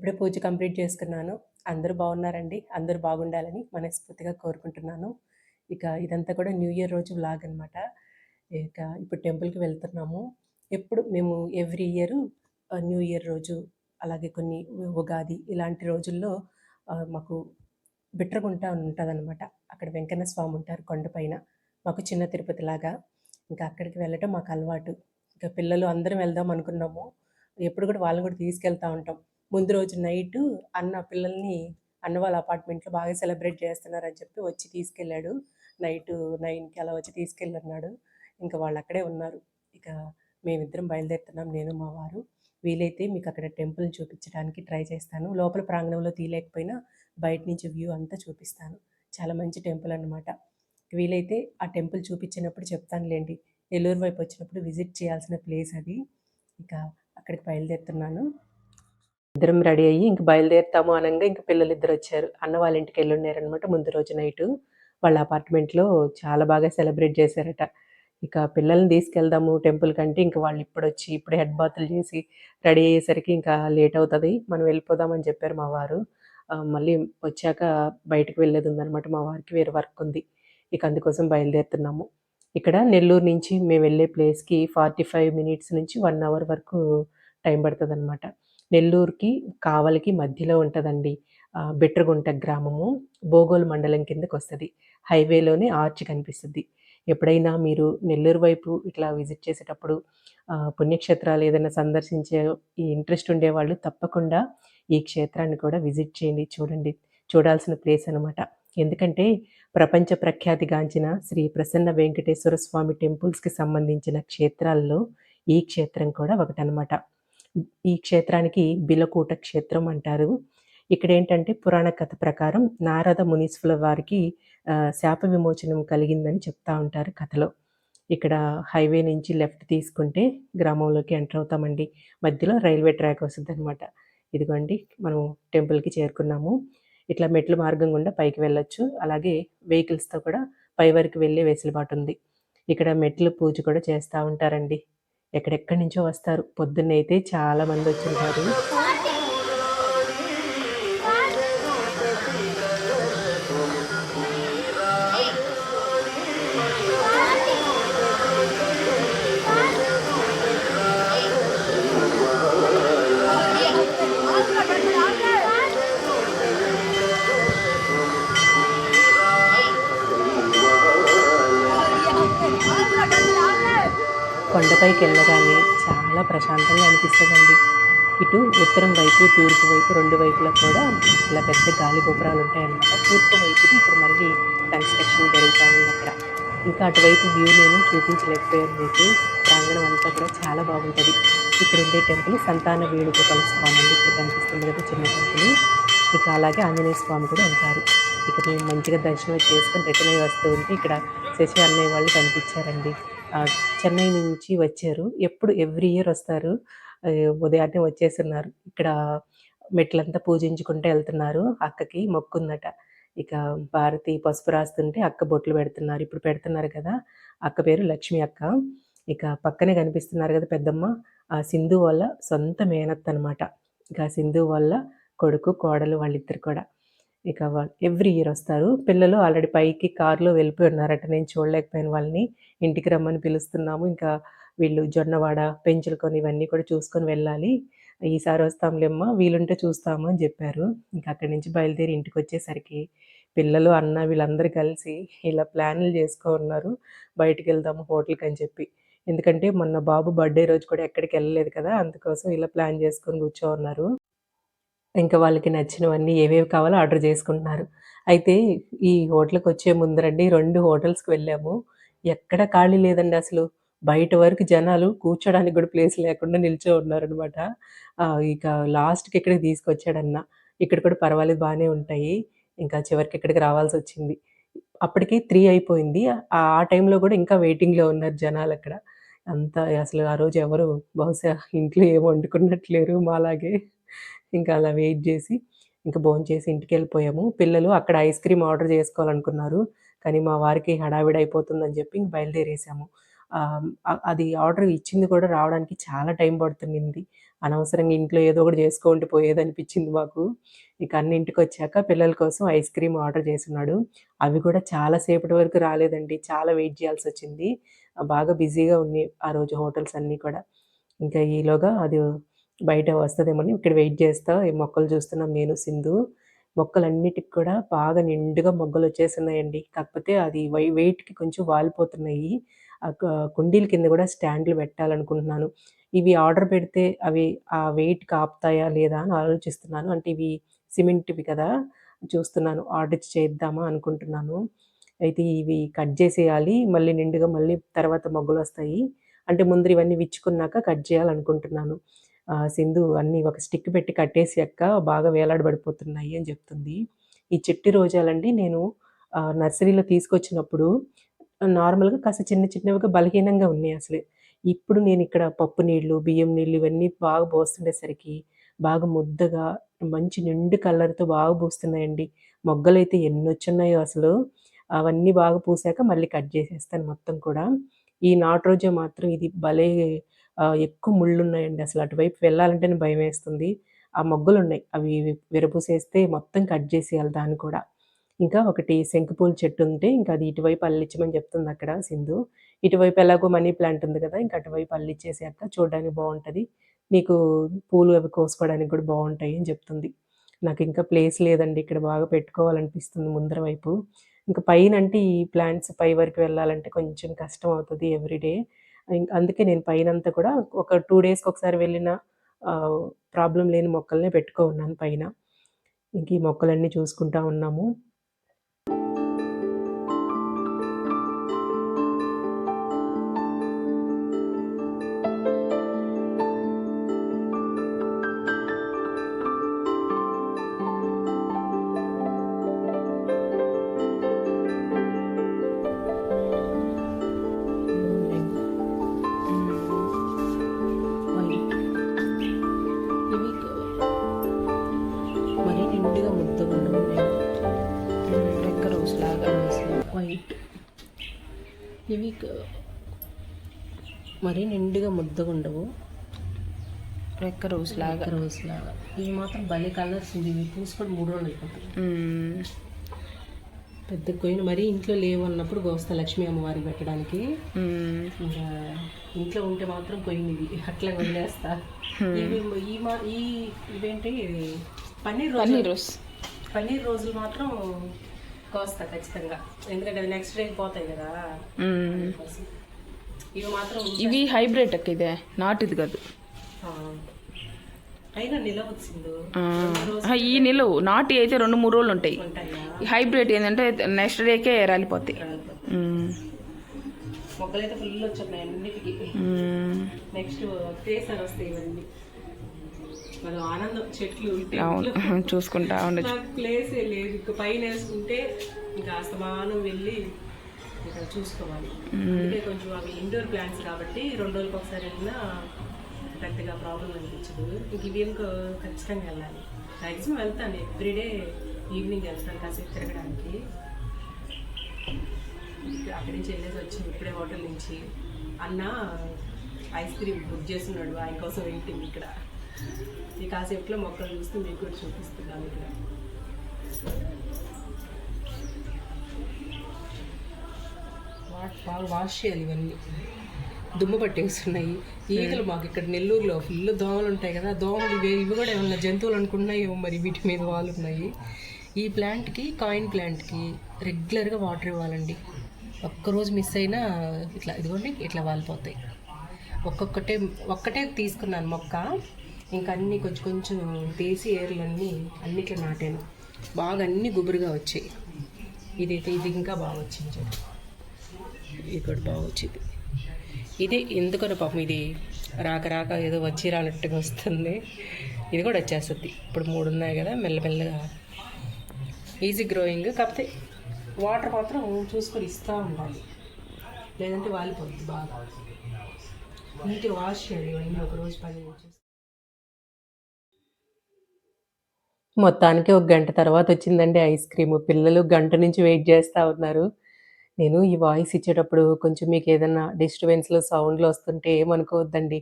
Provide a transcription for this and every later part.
ఇప్పుడే పూజ కంప్లీట్ చేసుకున్నాను. అందరూ బాగున్నారండి. అందరూ బాగుండాలని మనస్ఫూర్తిగా కోరుకుంటున్నాను. ఇక ఇదంతా కూడా న్యూ ఇయర్ రోజు వ్లాగ్ అనమాట. ఇక ఇప్పుడు టెంపుల్‌కి వెళ్తున్నాము. ఎప్పుడు మేము ఎవ్రీ ఇయరు న్యూ ఇయర్ రోజు, అలాగే కొన్ని ఉగాది ఇలాంటి రోజుల్లో మాకు బిట్రగుంట అని ఉంటదనమాట. అక్కడ వెంకన్న స్వామి ఉంటారు కొండపైన. మాకు చిన్న తిరుపతిలాగా. ఇంకా అక్కడికి వెళ్ళటం మాకు అలవాటు. ఇక పిల్లలు అందరం వెళ్దాం అనుకున్నాము. ఎప్పుడు కూడా వాళ్ళని కూడా తీసుకెళ్తా ఉంటాం. ముందు రోజు నైటు పిల్లల్ని అన్న వాళ్ళ అపార్ట్మెంట్‌లో బాగా సెలబ్రేట్ చేస్తున్నారని చెప్పి వచ్చి తీసుకెళ్ళాడు. నైటు 9కి అలా వచ్చి తీసుకెళ్ళన్నాడు. ఇంకా వాళ్ళు అక్కడే ఉన్నారు. ఇక మేమిద్దరం బయలుదేరుతున్నాం, నేను మా వారు. వీలైతే మీకు అక్కడ టెంపుల్‌ని చూపించడానికి ట్రై చేస్తాను. లోపల ప్రాంగణంలో తీయలేకపోయినా బయట నుంచి వ్యూ అంతా చూపిస్తాను. చాలా మంచి టెంపుల్ అనమాట. వీలైతే ఆ టెంపుల్ చూపించినప్పుడు చెప్తానులేండి. నెల్లూరు వైపు వచ్చినప్పుడు విజిట్ చేయాల్సిన ప్లేస్ అది. ఇక అక్కడికి బయలుదేరుతున్నాను. ఇద్దరం రెడీ అయ్యి ఇంక బయలుదేరుతాము అనంగా ఇంక పిల్లలిద్దరు వచ్చారు. అన్న వాళ్ళ ఇంటికి వెళ్ళున్నారనమాట ముందు రోజు నైటు. వాళ్ళ అపార్ట్మెంట్‌లో చాలా బాగా సెలబ్రేట్ చేశారట. ఇక పిల్లల్ని తీసుకెళ్దాము టెంపుల్ కంటే ఇంక వాళ్ళు ఇప్పుడొచ్చి ఇప్పుడే హెడ్ బాతులు చేసి రెడీ అయ్యేసరికి ఇంకా లేట్ అవుతది. మనం వెళ్ళిపోదామని చెప్పారు మా వారు. మళ్ళీ వచ్చాక బయటకి వెళ్ళేది ఉందనమాట మా వారికి, వేరే వర్క్ ఉంది. ఇక అందుకోసం బయలుదేరుతున్నాము. ఇక్కడ నెల్లూరు నుంచి మేము వెళ్ళే ప్లేస్‌కి 45 మినిట్స్ నుంచి 1 అవర్ వరకు టైం పడతదనమాట. నెల్లూరుకి, కావలికి మధ్యలో ఉంటదండి. బిట్రగుంట గ్రామము. బోగోలు మండలం కిందకొస్తది. హైవేలోనే ఆర్చ్ కనిపిస్తది. ఎప్పుడైనా మీరు నెల్లూరు వైపు ఇట్లా విజిట్ చేసేటప్పుడు పుణ్యక్షేత్రాలు ఏదైనా సందర్శించే ఈ ఇంట్రెస్ట్ ఉండేవాళ్ళు తప్పకుండా ఈ క్షేత్రాన్ని కూడా విజిట్ చేయండి. చూడండి. చూడాల్సిన ప్లేస్ అనమాట. ఎందుకంటే ప్రపంచ ప్రఖ్యాతిగాంచిన శ్రీ ప్రసన్న వెంకటేశ్వర స్వామి టెంపుల్స్‌కి సంబంధించిన క్షేత్రాల్లో ఈ క్షేత్రం కూడా ఒకటనమాట. ఈ క్షేత్రానికి బిలకూట క్షేత్రం అంటారు. ఇక్కడేంటంటే పురాణ కథ ప్రకారం నారద మునీశ్వరుల వారికి శాప విమోచనం కలిగిందని చెప్తా ఉంటారు కథలో. ఇక్కడ హైవే నుంచి లెఫ్ట్ తీసుకుంటే గ్రామంలోకి ఎంటర్ అవుతామండి. మధ్యలో రైల్వే ట్రాక్ వస్తదనమాట. ఇదిగోండి మనం టెంపుల్‌కి చేరుకున్నాము. ఇట్లా మెట్ల మార్గం గుండా పైకి వెళ్ళొచ్చు. అలాగే వెహికల్స్‌తో కూడా పై వరకు వెళ్ళే వెసులుబాటుంది. ఇక్కడ మెట్ల పూజ కూడా చేస్తా ఉంటారండి. ఎక్కడెక్కడి నుంచో వస్తారు. పొద్దున్నైతే చాలా మందొచ్చుంటారు. కొండపైకెళ్ళగానే చాలా ప్రశాంతంగా అనిపిస్తదండి. ఇటు ఉత్తరం వైపు, తూర్పు వైపు 2 వైపులా కూడా ఇలా పెద్ద గాలి గోపురాలుంటాయనమాట. తూర్పు వైపుది ఇప్పుడు మళ్ళీ కన్‌స్ట్రక్షన్ జరుగుతా ఉందక్కడ. ఇంకా అటువైపు వ్యూ నేను చూపించలేకపోయాను మీకు. ప్రాంగణం అంతా కూడా చాలా బాగుంటది. ఇక్కడుండే టెంపుల్ సంతాన వేణుగోపాల స్వామి అండి. ఇక్కడ కనిపిస్తుంది కదా చిన్న టెంపులు. ఇక అలాగే ఆంజనేయ స్వామి కూడా ఉంటారు. ఇక మేము మంచిగా దర్శనం చేసుకొని రిటర్న్ అయ్యి వస్తూ ఉంటే ఇక్కడ శశి అన్నయ్య వాళ్ళు కనిపించారండి. చెన్నై నుంచి వచ్చారు. ఎవ్రీ ఇయర్ వస్తారు. ఉదయాన్నే వచ్చేసున్నారు. ఇక్కడ మెట్లంతా పూజించుకుంటూ ఎళ్తున్నారు. అక్కకి మొక్కుందట. ఇక భారతి పసుపు రాస్తుంటే అక్క బొట్లు పెడుతున్నారు. ఇప్పుడు పెడుతున్నారు కదా! అక్క పేరు లక్ష్మి అక్క. ఇక పక్కనే కనిపిస్తున్నారు కదా పెద్దమ్మ, ఆ సింధు వాళ్ళ సొంత మేనత్తనమాట. ఇక సింధు వాళ్ళ కొడుకు, కోడలు వాళ్ళిద్దరు కూడా. ఇక ఎవ్రీ ఇయర్ వస్తారు. పిల్లలు ఆల్రెడీ పైకి కార్‌లో వెళ్ళిపోయి ఉన్నారట. నేను చూడలేకపోయాను వాళ్ళని. ఇంటికి రమ్మని పిలుస్తున్నాము. ఇంకా వీళ్ళు జొన్నవాడ, పెంచులకొని ఇవన్నీ కూడా చూసుకొని వెళ్ళాలి. ఈసారి వస్తాంలేమ్మా వీలుంటే చూస్తాము అని చెప్పారు. ఇంక అక్కడి నుంచి బయలుదేరి ఇంటికొచ్చేసరికి పిల్లలు, అన్న వీళ్ళందరూ కలిసి ఇలా ప్లాన్‌లు చేసుకో ఉన్నారు. బయటికెళ్దాము హోటల్‌కని చెప్పి. ఎందుకంటే మొన్న బాబు బర్త్‌డే రోజు కూడా ఎక్కడికెళ్ళలేదు కదా! అందుకోసం ఇలా ప్లాన్ చేసుకొని కూర్చో ఉన్నారు. ఇంకా వాళ్ళకి నచ్చినవన్నీ ఏవేవి కావాలో ఆర్డర్ చేసుకుంటున్నారు. అయితే ఈ హోటల్‌కొచ్చే ముందరండి 2 హోటల్స్‌కి వెళ్ళాము. ఎక్కడ ఖాళీ లేదండి అసలు. బయట వరకు జనాలు కూర్చోడానికి గూడా ప్లేస్ లేకుండా నిల్చో ఉన్నారనమాట. ఇక లాస్ట్‌కి ఇక్కడికి తీసుకొచ్చాడన్న. ఇక్కడ కూడా పర్వాలేదు బానే ఉంటాయి. ఇంకా చివరికి ఇక్కడికి రావాల్సొచ్చింది. అప్పటికి 3 అయిపోయింది. ఆ టైంలో గూడా ఇంకా వెయిటింగ్‌లో ఉన్నారు జనాలక్కడ. అంతా అసలు ఆ రోజు ఎవరు బహుశా ఇంట్లో ఏం వండుకున్నట్టు లేరు మాలాగే. ఇంకా అలా వెయిట్ జేసి, ఇంక భోంచేసి ఇంటికెళ్ళిపోయాము. పిల్లలు అక్కడ ఐస్ క్రీమ్ ఆర్డర్ జేసుకోవాలనుకున్నారు. కానీ మా వారికి హడావిడి అయిపోతుందని జెప్పి ఇంక బయలుదేరేసాము. అది ఆర్డర్ ఇచ్చింది కూడా రావడానికి చాలా టైం పడుతున్నింది. అనవసరంగా ఇంట్లో ఏదో ఒకటి చేసుకో ఉంటే పోయేదనిపించింది మాకు. ఇక అన్ని ఇంటికొచ్చాక పిల్లల కోసం ఐస్ క్రీమ్ ఆర్డర్ చేసున్నాడు. అవి కూడా చాలా సేపటి వరకు రాలేదండి. చాలా వెయిట్ చేయాల్సొచ్చింది. బాగా బిజీగా ఉన్నాయి ఆ రోజు హోటల్స్ అన్నీ కూడా. ఇంకా ఈలోగా అది బయట వస్తదేమోని ఇక్కడ వెయిట్ చేస్తా ఈ మొక్కలు చూస్తున్నాం నేను, సింధు. మొక్కలన్నిటికి కూడా బాగా నిండుగా మొగ్గలొచ్చేసున్నాయండి. కాకపోతే అది వెయిట్‌కి కొంచెం వాలిపోతున్నాయి. కుండీల కింద కూడా స్టాండ్‌లు పెట్టాలనుకుంటున్నాను. ఇవి ఆర్డర్ పెడితే అవి ఆ వెయిట్‌కి ఆపుతాయా లేదా అని ఆలోచిస్తున్నాను. అంటే ఇవి సిమెంట్‌వి కదా! చూస్తున్నాను ఆర్డర్ చేద్దామా అనుకుంటున్నాను. అయితే ఇవి కట్ చేసేయాలి. మళ్ళీ నిండుగా మళ్ళీ తర్వాత మొగ్గలొస్తాయి. అంటే ముందర ఇవన్నీ విచ్చుకున్నాక కట్ చేయాలనుకుంటున్నాను. సింధు అన్నీ ఒక స్టిక్ పెట్టి కట్టేసి అక్క బాగా వేలాడబడిపోతున్నాయి అని చెప్తుంది. ఈ చిట్టి రోజాలండి నేను నర్సరీలో తీసుకొచ్చినప్పుడు నార్మల్‌గా కాస్త చిన్న చిన్నవిగా బలహీనంగా ఉన్నాయి అసలు. ఇప్పుడు నేనిక్కడ పప్పు నీళ్ళు, బియ్యం నీళ్ళు ఇవన్నీ బాగా పోస్తుండేసరికి బాగా ముద్దగా మంచి నిండు కలర్‌తో బాగా పూస్తున్నాయండి. మొగ్గలైతే ఎన్నొచ్చున్నాయో అసలు. అవన్నీ బాగా పూసాక మళ్ళీ కట్ చేసేస్తాను మొత్తం కూడా. ఈ నాటు రోజా మాత్రం ఇది భలే ఎక్కువ ముళ్ళున్నాయండి. అసలు అటువైపు వెళ్ళాలంటేనే భయమేస్తుంది. ఆ మొగ్గలున్నాయి. అవి విరబూసేస్తే మొత్తం కట్ జేసేయాలి దాన్ని కూడా. ఇంకా ఒకటి శంకుపూల చెట్టుంటే ఇంక అది ఇటువైపు అల్లిచ్చమని చెప్తుందక్కడ సింధు. ఇటువైపు ఎలాగో మనీ ప్లాంట్ ఉంది గదా! ఇంక అటువైపు అల్లిచ్చేసేయి అక్క చూడ్డానికి బావుంటది. నీకు పూలు అవి కోసుకోవడానికి కూడా బావుంటాయి అని చెప్తుంది. నాకింకా ప్లేస్ లేదండి. ఇక్కడ బాగా పెట్టుకోవాలనిపిస్తుంది ముందర వైపు. ఇంక పైనంటే ఈ ప్లాంట్స్ పై వరకు వెళ్ళాలంటే కొంచెం కష్టం అవుతది ఎవ్రీడే. అందుకే నేను పైనంతా కూడా ఒక 2 డేస్‌కొకసారి వెళ్ళినా ప్రాబ్లమ్ లేని మొక్కలనే పెట్టుకోనున్నాను పైన. ఇంక ఈ మొక్కలన్నీ చూసుకుంటా ఉన్నాము. ఇవి మరీ నిండుగా ముద్దగుండవు రెక్క రోస్‌లాగా వైట్. ఇవి మరీ నిండుగా ముద్దగుండవు. రెక్క రోజ్లాగా రోస్‌లాగా. ఇవి మాత్రం భలే కలర్స్ ఉంది. ఇవి పూసి కూడా 3 రోజులు అయిపోతుంది. పెద్ద కొయ్యను మరీ ఇంట్లో లేవన్నప్పుడు కోస్తా లక్ష్మీ అమ్మవారికి పెట్టడానికి. ఇంకా ఇంట్లో ఉంటే మాత్రం కొయ్యనివి అట్లా వదిలేస్తా. ఇవి ఈ ఇవేంటి పన్నీర్ రోజులు మాత్రం కోస్తా ఖచ్చితంగా. ఎందుకంటే అది నెక్స్ట్ డే పోతాయి కదా. ఇవి మాత్రం ఇవి హైబ్రిడ్ అక్క, ఇదే నాటిది కాదు. అయినా నిలవ వచ్చింది. ఈ నిలువు నాటి అయితే 2-3 రోజులు ఉంటాయి. హైబ్రిడ్ ఏంటంటే నెక్స్ట్ డేకే రాలిపోతాయి. మొక్కలైతే ఫుల్ వచ్చాయి అన్నిటికీ. నెక్స్ట్ కేసర్ వస్తాయి ఇవన్నీ. అది ఆనందం చెట్లు అవును, చూసుకుంటా ఉండొచ్చు. నాకు ప్లేసే లేదు. ఇంకా పైన వేసుకుంటే ఇంకా అస్తమానం వెళ్ళి ఇక్కడ చూసుకోవాలి. అందుకే కొంచెం అవి ఇండోర్ ప్లాంట్స్ కాబట్టి 2 రోజులకు ఒకసారి వెళ్ళినా పెద్దగా ప్రాబ్లం అనిపించదు. ఇంక ఇవి ఖచ్చితంగా వెళ్ళాలి. మ్యాక్సిమం వెళ్తాను, ఎవ్రీడే ఈవినింగ్ వెళ్తాను కాసేపు తిరగడానికి. అక్కడి నుంచి వెళ్ళేసి వచ్చింది ఇప్పుడే హోటల్ నుంచి. అన్న ఐస్ క్రీమ్ బుక్ చేస్తున్నాడు, ఆయన కోసం వెయిటింగ్ ఇక్కడ. ఈ కాసేపులో మొక్కలు చూస్తూ మీకు కూడా చూపిస్తున్నాను ఇక్కడ. బాగా వాష్ చేయాలి ఇవన్నీ. దుమ్ము పట్టేస్తున్నాయి ఈగలు. మాకు ఇక్కడ నెల్లూరులో ఫుల్ దోమలు ఉంటాయి కదా. దోమలు ఇవి కూడా ఏమన్నా జంతువులు అనుకుంటున్నాయో మరి వీటి మీద వాళ్ళు ఉన్నాయి. ఈ ప్లాంట్కి కాయిన్ ప్లాంట్కి రెగ్యులర్గా వాటర్ ఇవ్వాలండి. ఒక్కరోజు మిస్ అయినా ఇట్లా ఇదిగోండి ఇట్లా వాలిపోతాయి. ఒక్కటే తీసుకున్నాను మొక్క. ఇంకా అన్నీ కొంచెం కొంచెం తీసి ఏర్లన్నీ అన్నిట్లో నాటాను. బాగా అన్నీ గుబురుగా వచ్చాయి. ఇది ఇంకా బాగా వచ్చింది చూడు. ఇది కూడా బాగా వచ్చింది. ఇది ఎందుకనో పాపం ఇది రాక ఏదో వచ్చి రానట్టుగా వస్తుంది. ఇది కూడా వచ్చేస్తుంది. ఇప్పుడు 3 ఉన్నాయి కదా, మెల్లమెల్లగా ఈజీ గ్రోయింగ్. కాకపోతే వాటర్ మాత్రం చూసుకొని ఇస్తూ ఉండాలి, లేదంటే వాలిపోద్ది బాగా. నీట్గా వాష్ చేయాలి ఇవన్నీ ఒకరోజు పని. మొత్తానికి 1 గంట తర్వాత వచ్చిందండి ఐస్ క్రీము. పిల్లలు గంట నుంచి వెయిట్ చేస్తూ ఉన్నారు. నేను ఈ వాయిస్ ఇచ్చేటప్పుడు కొంచెం మీకేదన్నా డిస్టర్బెన్స్‌లో, సౌండ్‌లు వస్తుంటే ఏమనుకోవద్దండి.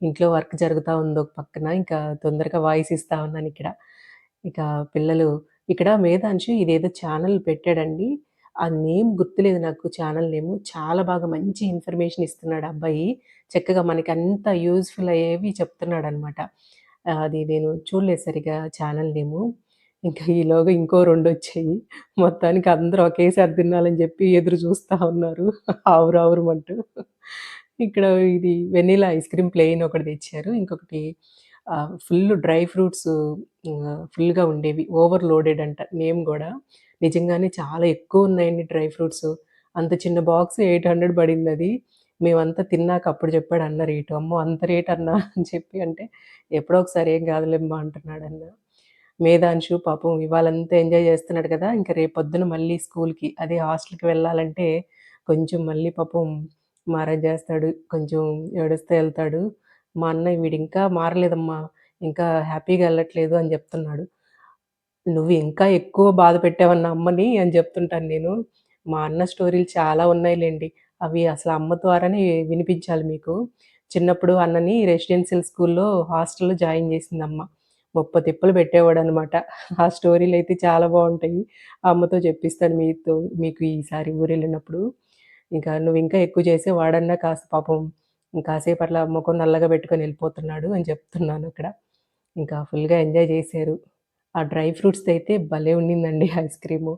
ఇంట్లో వర్క్ జరుగుతా ఉంది ఒక పక్కన. ఇంకా తొందరగా వాయిస్ ఇస్తా ఉన్నానిక్కడ. ఇక పిల్లలు ఇక్కడ మేధాంషు ఇదేదో ఛానెల్ పెట్టాడండి. ఆ నేమ్ గుర్తులేదు నాకు ఛానెల్ నేము. చాలా బాగా మంచి ఇన్ఫర్మేషన్ ఇస్తున్నాడు ఆ అబ్బాయి. చక్కగా మనకంతా యూజ్‌ఫుల్ అయ్యేవి చెప్తున్నాడనమాట. అది నేను చూడలేదు సరిగ్గా ఛానెల్ నేము. ఇంకా ఈలోగా ఇంకో 2 వచ్చాయి. మొత్తానికి అందరూ ఒకేసారి తినాలని జెప్పి ఎదురు జూస్తా ఉన్నారు. ఆవురావురమంటూ. ఇక్కడ ఇది వెనిల్లా ఐస్ క్రీమ్ ప్లెయిన్ ఒకటి తెచ్చారు. ఇంకొకటి ఫుల్లు డ్రై ఫ్రూట్స్ ఫుల్‌గా ఉండేవి. ఓవర్ లోడెడ్ అంట నేమ్ గూడా. నిజంగానే చాలా ఎక్కువున్నాయండి డ్రై ఫ్రూట్స్. అంత చిన్న బాక్స్ 800 పడిందది. మేమంతా తిన్నాక అప్పుడు చెప్పాడు అన్న రేటు. అమ్మో! అంత రేటన్నా అని చెప్పి అంటే, ఎప్పుడో ఒకసారి ఏం గాదులేమ్మా అంటున్నాడన్న. మేధాంషు పాపం ఇవాళంతా ఎంజాయ్ చేస్తున్నాడు కదా! ఇంక రేపొద్దున మళ్ళీ స్కూల్‌కి అదే హాస్టల్‌కి వెళ్ళాలంటే కొంచెం మళ్ళీ పాపం మారం చేస్తాడు. కొంచెం ఏడుస్తూ ఎళ్తాడు. మా అన్నయ్య వీడింకా మారలేదమ్మా. ఇంకా హ్యాపీగా ఎళ్ళట్లేదు అని జెప్తున్నాడు. నువ్వు ఇంకా ఎక్కువ బాధ పెట్టావన్న అమ్మని అని జెప్తుంటాను నేను. మా అన్న స్టోరీలు చాలా ఉన్నాయిలెండి. అవి అసలు అమ్మ ద్వారానే వినిపించాలి మీకు. చిన్నప్పుడు అన్నని రెసిడెన్షియల్ స్కూల్‌లో హాస్టల్‌లో జాయిన్ జేసిందమ్మ. ముప్పతిప్పలు పెట్టేవాడనమాట. ఆ స్టోరీలయితే చాలా బావుంటాయి. అమ్మతో చెప్పిస్తాను మీకు ఈసారి ఊరెళ్ళినప్పుడు. ఇంకా నువ్వింకా ఎక్కువ చేస్తే వాడన్నా కాస్త పాపం కాసేపు అట్లా మొఖం నల్లగా పెట్టుకొని ఎళ్ళిపోతున్నాడు అని చెప్తున్నానక్కడ. ఇంకా ఫుల్‌గా ఎంజాయ్ చేశారు. ఆ డ్రై ఫ్రూట్స్‌దయితే భలే ఉండిందండి ఐస్ క్రీము.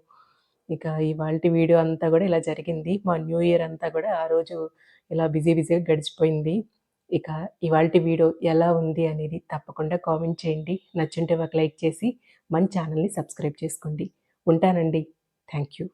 ఇక ఇవాల్టి వీడియో అంతా గూడా ఇలా జరిగింది. మా న్యూ ఇయర్ అంతా గూడా ఆ రోజు ఇలా బిజీగా గడిచిపోయింది. ఇక ఇవాల్టి వీడియో ఎలా ఉంది అనేది తప్పకుండా కామెంట్ చేయండి. నచ్చుంటే ఒక లైక్ చేసి మన ఛానెల్‌ని సబ్స్క్రైబ్ చేసుకోండి. ఉంటానండి. Thank you.